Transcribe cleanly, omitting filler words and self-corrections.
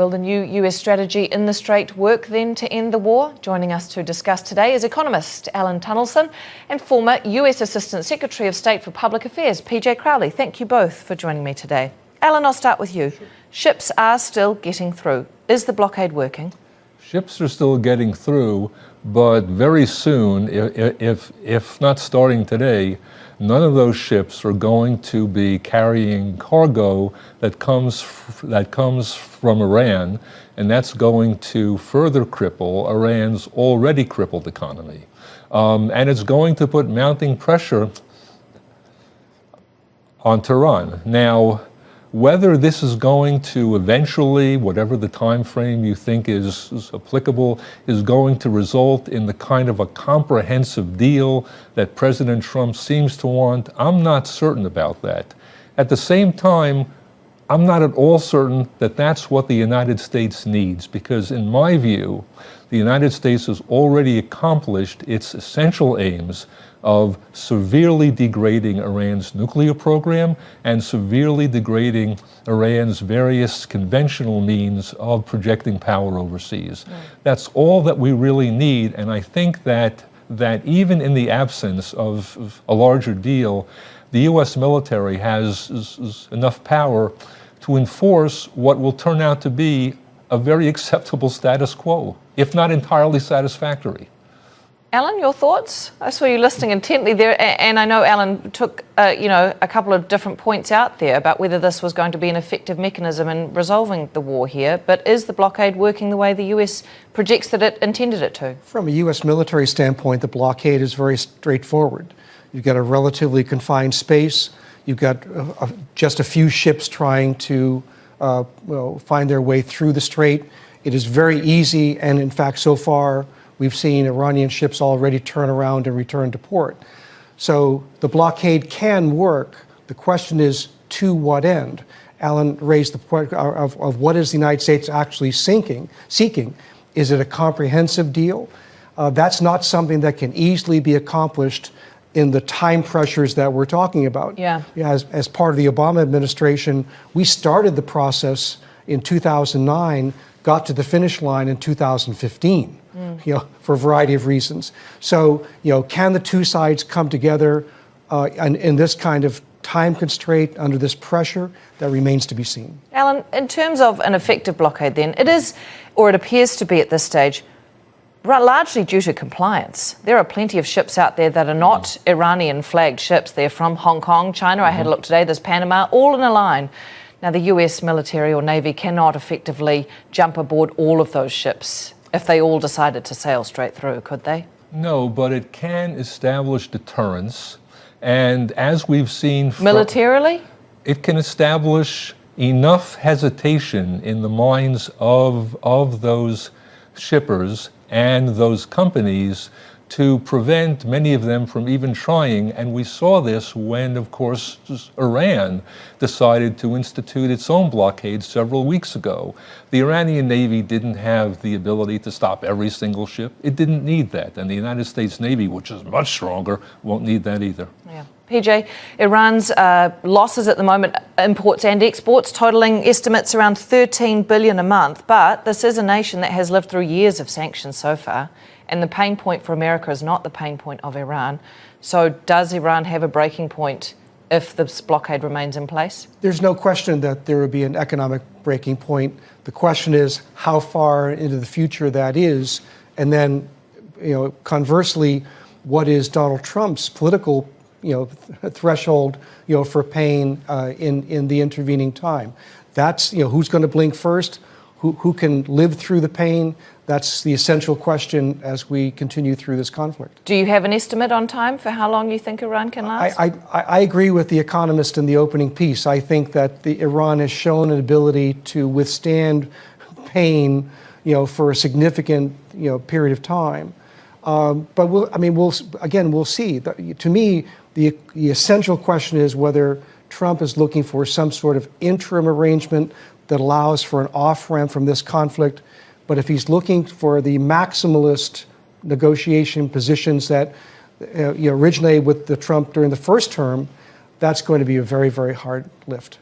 Will the new US strategy in the Strait work then to end the war? Joining us to discuss today is economist Alan Tunnelson and former US Assistant Secretary of State for Public Affairs, PJ Crowley. Thank you both for joining me today. Alan, I'll start with you. Sure. Ships are still getting through. Is the blockade working? Ships are still getting through, but very soon, if not starting today, none of those ships are going to be carrying cargo that comes from Iran, and that's going to further cripple Iran's already crippled economy. And it's going to put mounting pressure on Tehran. Now, whether this is going to eventually, whatever the time frame you think is applicable, is going to result in the kind of a comprehensive deal that President Trump seems to want, I'm not certain about that. At the same time, I'm not at all certain that that's what the United States needs, because in my view, the United States has already accomplished its essential aims of severely degrading Iran's nuclear program and severely degrading Iran's various conventional means of projecting power overseas. Right. That's all that we really need, and I think that even in the absence of a larger deal, the U.S. military has enough power to enforce what will turn out to be a very acceptable status quo, if not entirely satisfactory. Alan, your thoughts? I saw you listening intently there, and I know Alan took a couple of different points out there about whether this was going to be an effective mechanism in resolving the war here. But is the blockade working the way the US projects that it intended it to? From a US military standpoint, the blockade is very straightforward. You've got a relatively confined space. You've got just a few ships trying to find their way through the strait. It is very easy, and in fact, so far, we've seen Iranian ships already turn around and return to port. So the blockade can work. The question is, to what end? Alan raised the point of what is the United States actually seeking? Is it a comprehensive deal? That's not something that can easily be accomplished in the time pressures that we're talking about. Yeah. As part of the Obama administration, we started the process in 2009, got to the finish line in 2015. For a variety of reasons. So, can the two sides come together in this kind of time constraint under this pressure? That remains to be seen. Alan, in terms of an effective blockade then, it is, or it appears to be at this stage, largely due to compliance. There are plenty of ships out there that are not Iranian-flagged ships. They're from Hong Kong, China. I had a look today. There's Panama, all in a line. Now, the US military or Navy cannot effectively jump aboard all of those ships if they all decided to sail straight through, could they? No, but it can establish deterrence. And as we've seen... Militarily? It can establish enough hesitation in the minds of those shippers and those companies to prevent many of them from even trying. And we saw this when, of course, Iran decided to institute its own blockade several weeks ago. The Iranian Navy didn't have the ability to stop every single ship. It didn't need that. And the United States Navy, which is much stronger, won't need that either. Yeah. PJ, Iran's losses at the moment, imports and exports, totaling estimates around $13 billion a month. But this is a nation that has lived through years of sanctions so far. And the pain point for America is not the pain point of Iran. So does Iran have a breaking point if this blockade remains in place? There's no question that there would be an economic breaking point. The question is how far into the future that is. And then, conversely, what is Donald Trump's political threshold for pain in the intervening time? That's who's going to blink first, who can live through the pain. That's the essential question as we continue through this conflict. Do you have an estimate on time for how long you think Iran can last? I agree with the economist in the opening piece. I think that Iran has shown an ability to withstand pain, for a significant, period of time. But we'll see. To me, the essential question is whether Trump is looking for some sort of interim arrangement that allows for an off-ramp from this conflict. But if he's looking for the maximalist negotiation positions that originated with the Trump during the first term, that's going to be a very, very hard lift.